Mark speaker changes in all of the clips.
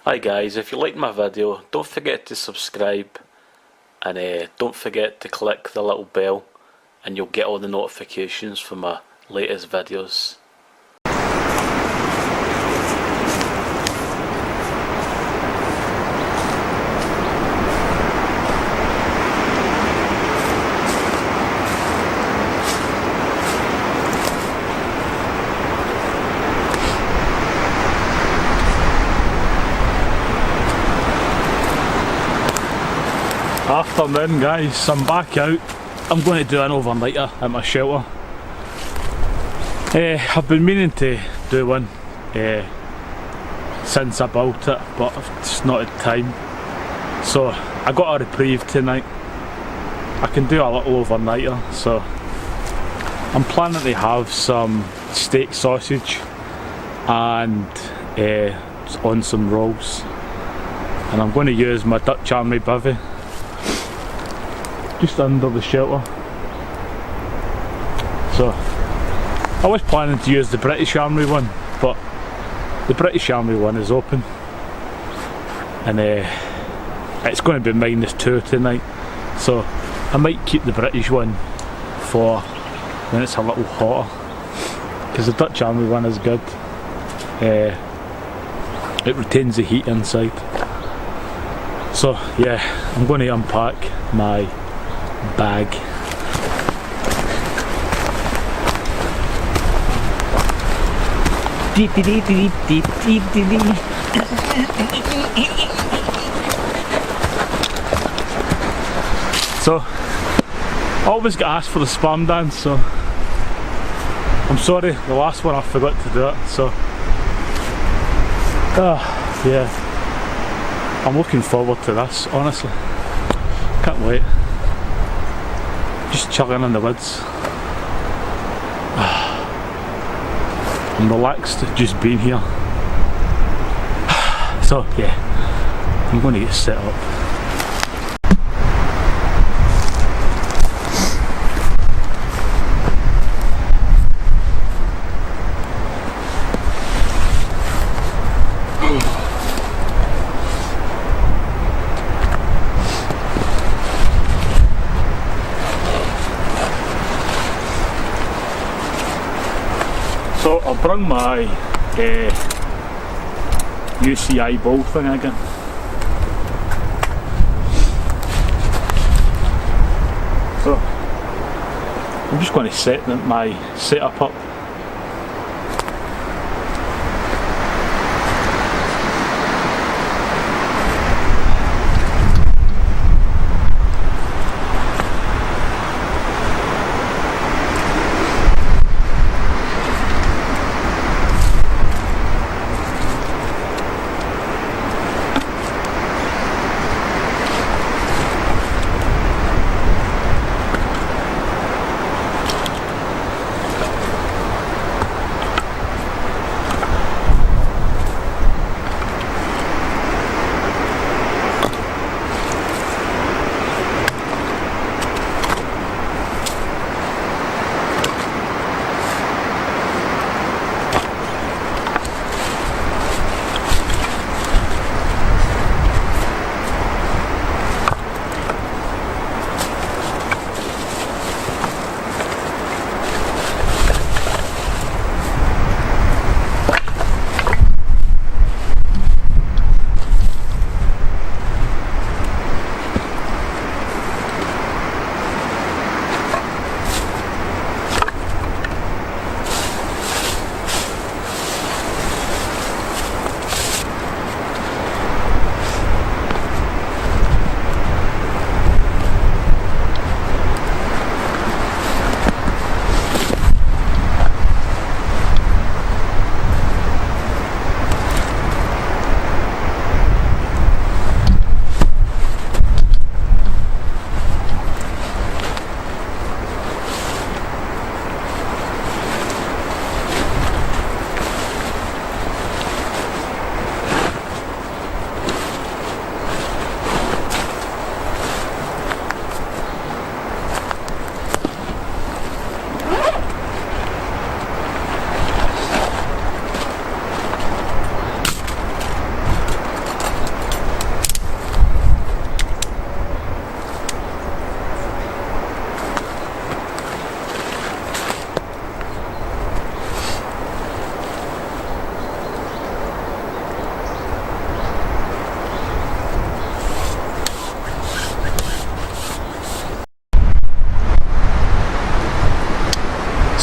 Speaker 1: Hi guys, if you liked my video, don't forget to subscribe and don't forget to click the little bell and you'll get all the notifications for my latest videos.
Speaker 2: Afternoon guys, I'm back out. I'm going to do an overnighter at my shelter. I've been meaning to do one since I built it, but I've just not had time. So I got a reprieve tonight. I can do a little overnighter, so I'm planning to have some steak sausage and on some rolls. And I'm going to use my Dutch Army bivvy just under the shelter. So I was planning to use the British Army one, but the British Army one is open and it's going to be -2 tonight, so I might keep the British one for when it's a little hotter, because the Dutch Army one is good. It retains the heat inside. So yeah, I'm going to unpack my bag. So I always get asked for the sperm dance, so I'm sorry, the last one I forgot to do it, so yeah, I'm looking forward to this, honestly. Can't wait. Just chilling in the woods. I'm relaxed just being here. So yeah, I'm going to get set up. So I'll bring my UCI bowl thing again. So I'm just going to set my setup up.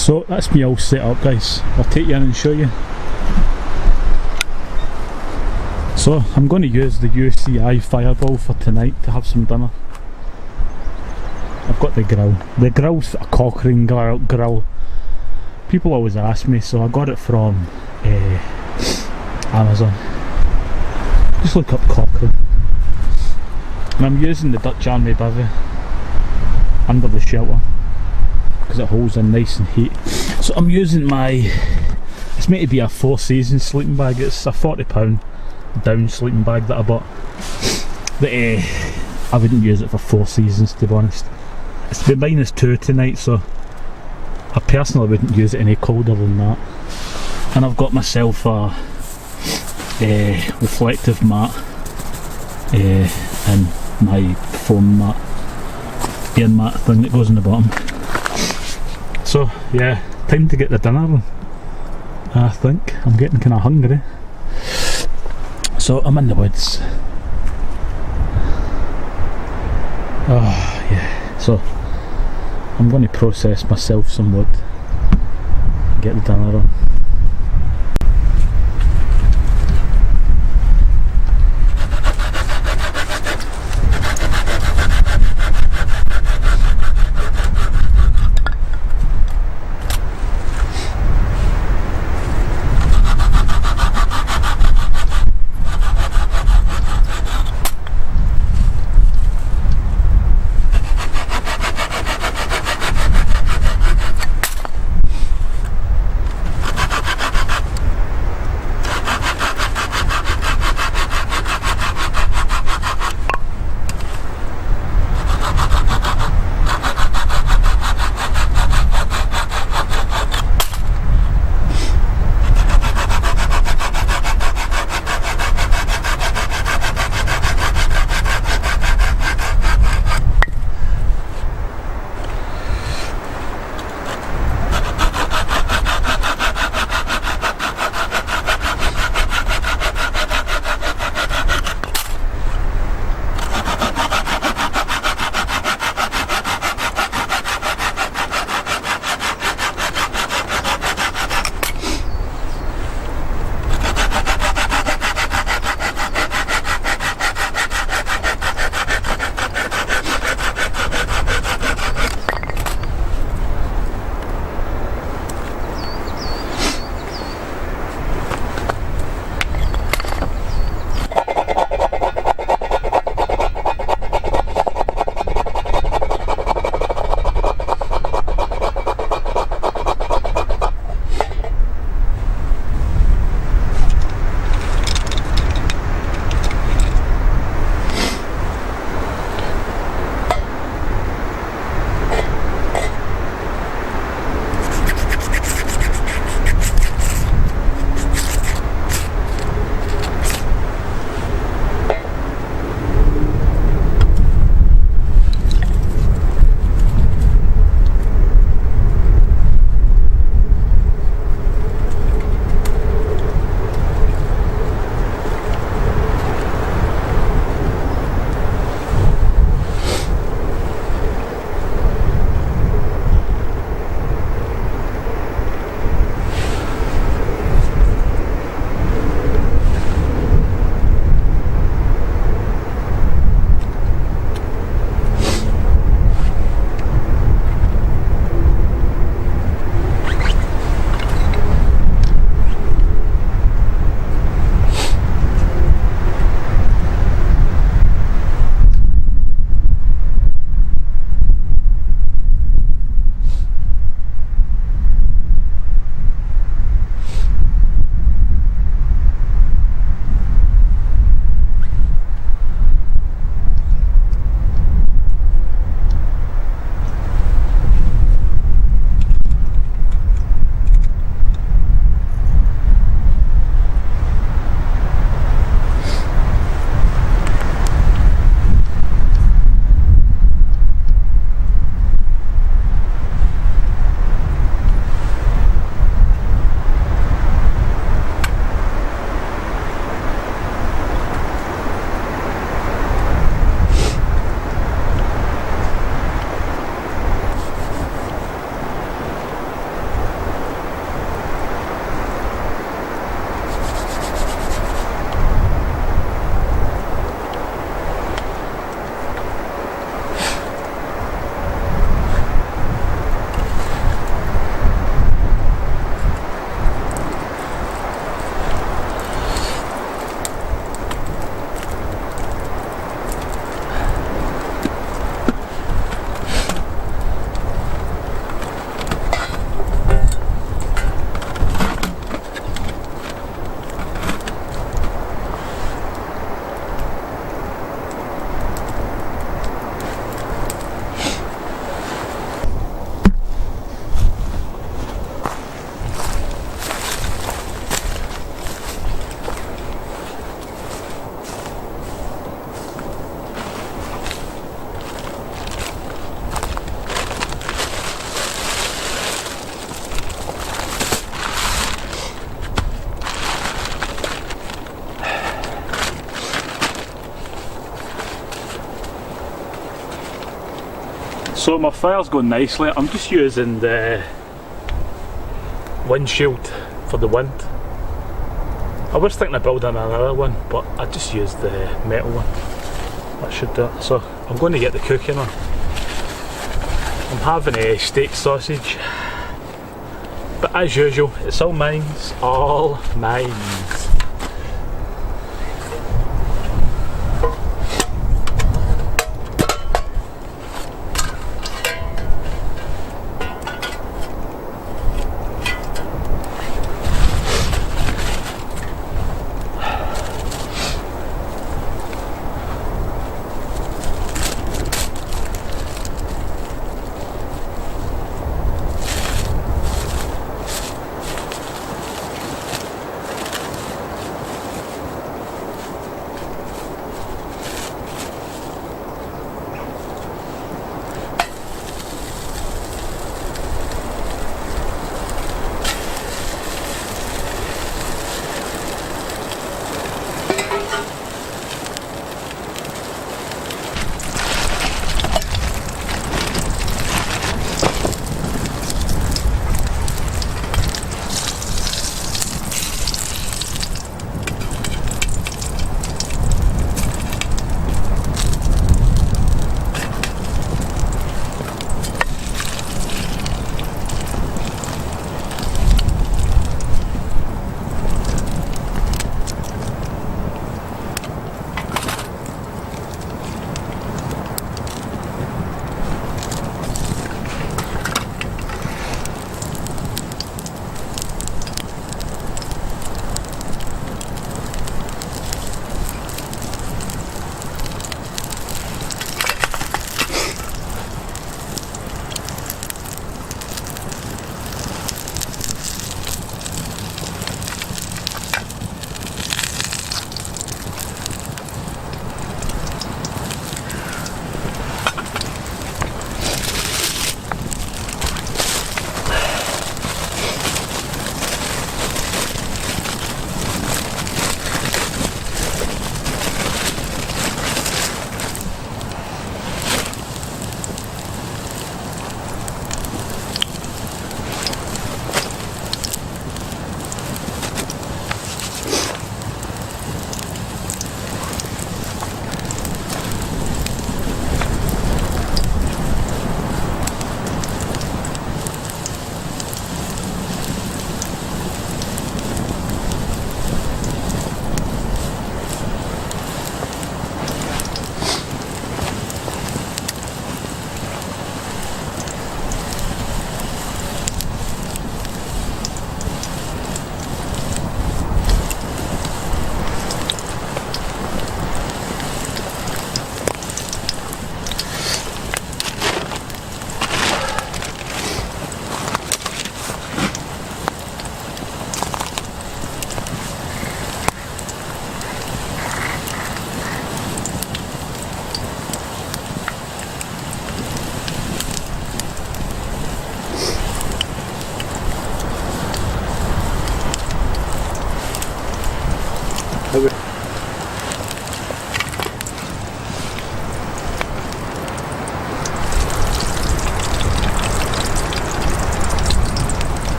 Speaker 2: So that's me all set up, guys. I'll take you in and show you. So I'm going to use the UCI Fireball for tonight to have some dinner. I've got the grill. The grill's a Cochrane grill. People always ask me, so I got it from Amazon. Just look up Cochrane. And I'm using the Dutch Army bivvy under the shelter because it holds in nice and heat. So I'm using my, it's meant to be a 4 Seasons sleeping bag. It's a £40 down sleeping bag that I bought. But I wouldn't use it for 4 Seasons, to be honest. It's been -2 tonight, so I personally wouldn't use it any colder than that. And I've got myself a reflective mat and my foam mat, air mat thing that goes on the bottom. So yeah, time to get the dinner on. I think I'm getting kind of hungry. So I'm in the woods. Oh yeah, so I'm going to process myself some wood and get the dinner on. So my fire's going nicely. I'm just using the windshield for the wind. I was thinking of building another one, but I just used the metal one. That should do it. So I'm going to get the cooking on. I'm having a steak sausage, but as usual, it's all mines, all mines.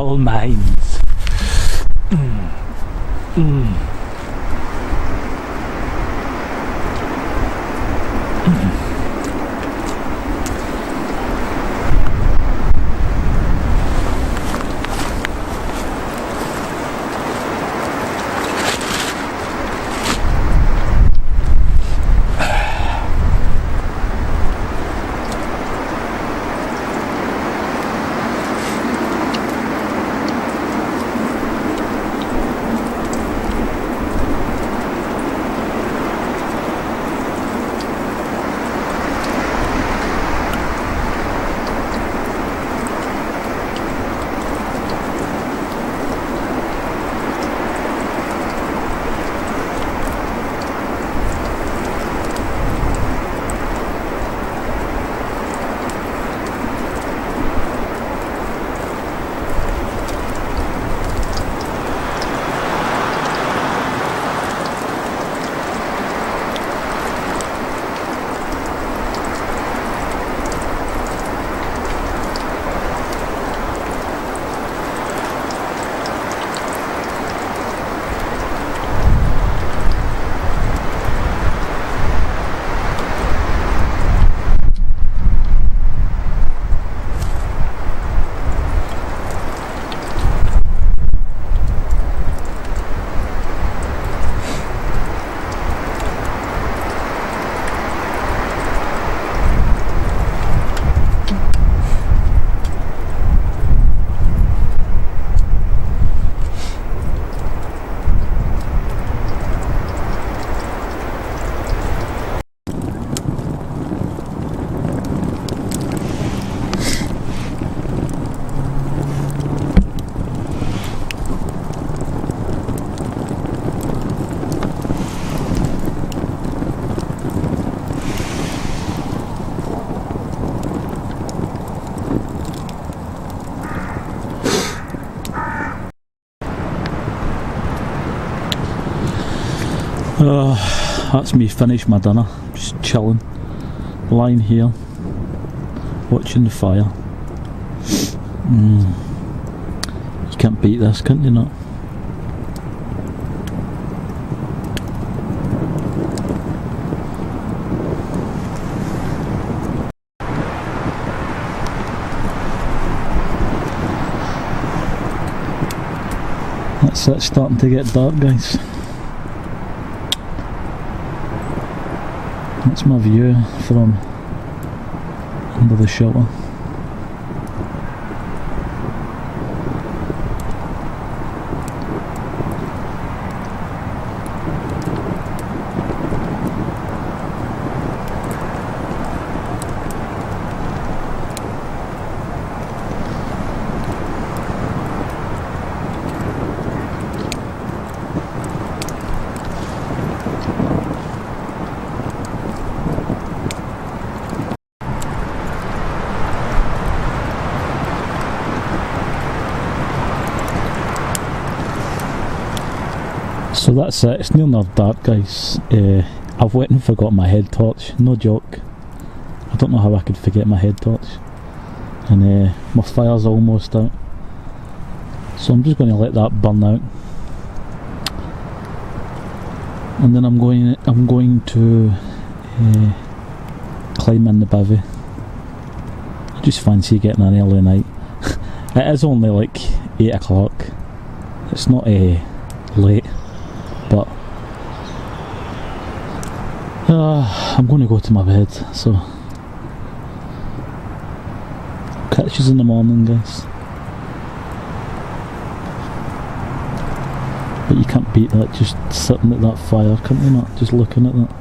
Speaker 2: all mines. That's me finished my dinner, just chilling, lying here, watching the fire. You can't beat this, can you not? That's it, starting to get dark, guys. That's my view from under the shelter. So that's it, it's near enough dark, guys. I've went and forgot my head torch, no joke. I don't know how I could forget my head torch. And my fire's almost out. So I'm just going to let that burn out. And then I'm going to climb in the bivvy. I just fancy getting an early night. It is only like 8 o'clock. It's not late. But I'm going to go to my bed, so catch us in the morning, guys. But you can't beat that, just sitting at that fire, can't you not? Just looking at that.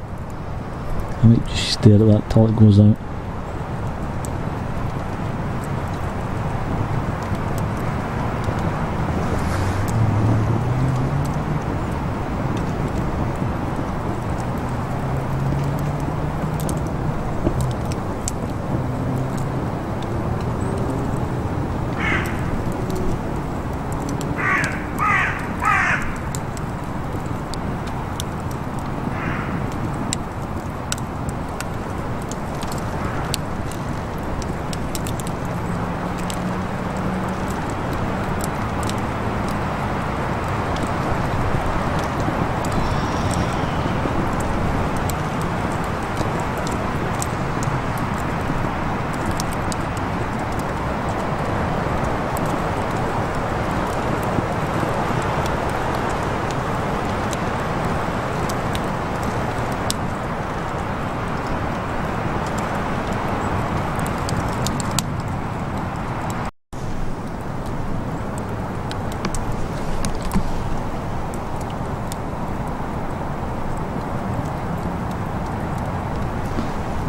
Speaker 2: I might just stare at that till it goes out.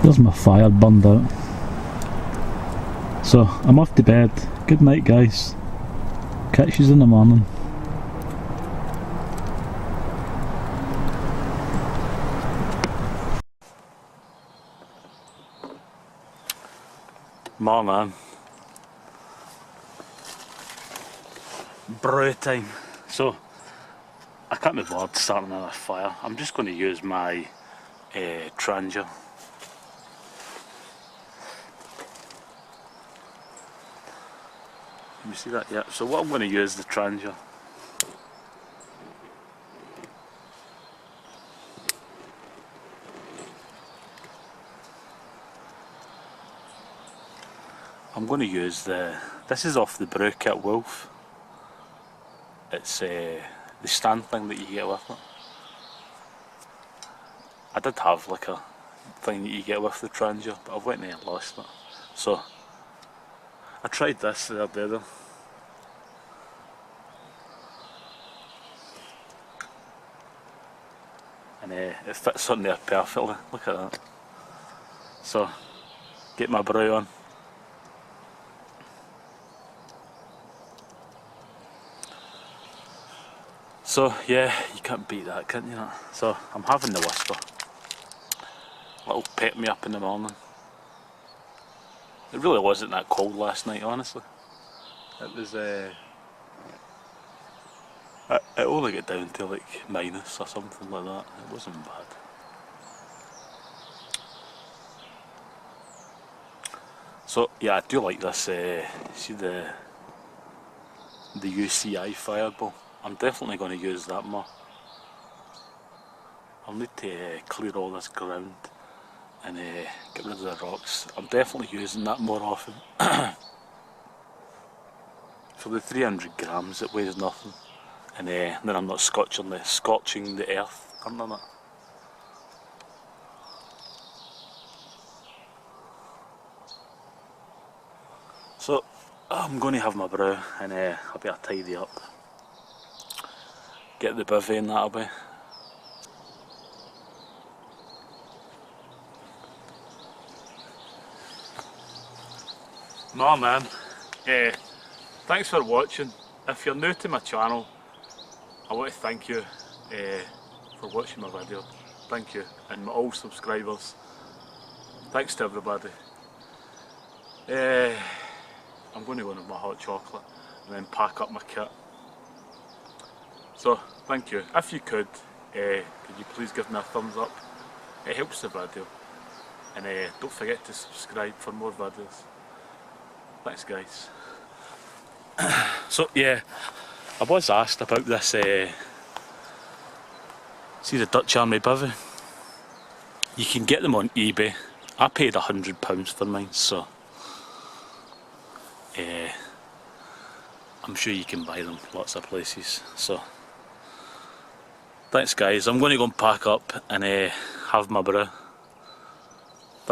Speaker 2: There's my fire burned out. So I'm off to bed. Good night, guys. Catch yous in the morning. Morning. Brew time. So I can't be bothered starting another fire. I'm just going to use my Trangia. You see that? Yeah. So what I'm going to use the Trangia. I'm going to use this is off the brew kit Wolf. It's the stand thing that you get with it. I did have like a thing that you get with the Trangia, but I've went and lost it. So I tried this the other day though. And it fits on there perfectly, look at that. So, get my brew on. So yeah, you can't beat that, can you? So I'm having the Whisper. It'll pep me up in the morning. It really wasn't that cold last night, honestly. It was
Speaker 1: It only got down to like minus or something like that. It wasn't bad. So yeah, I do like this. See the UCI fireball. I'm definitely going to use that more. I'll need to clear all this ground and get rid of the rocks. I'm definitely using that more often. For the 300 grams, it weighs nothing, and then I'm not scorching the earth under it. So I'm going to have my brew, and I'll be able to tidy up, get the bivvy and that'll be. No man, thanks for watching. If you're new to my channel, I want to thank you for watching my video. Thank you, and my all subscribers. Thanks to everybody. I'm going to go in with my hot chocolate and then pack up my kit. So, thank you. If you could you please give me a thumbs up? It helps the video. And don't forget to subscribe for more videos. Thanks guys. So yeah, I was asked about this, see the Dutch Army bivvy? You can get them on eBay. I paid £100 for mine, so I'm sure you can buy them lots of places. So thanks guys, I'm going to go and pack up and have my brew.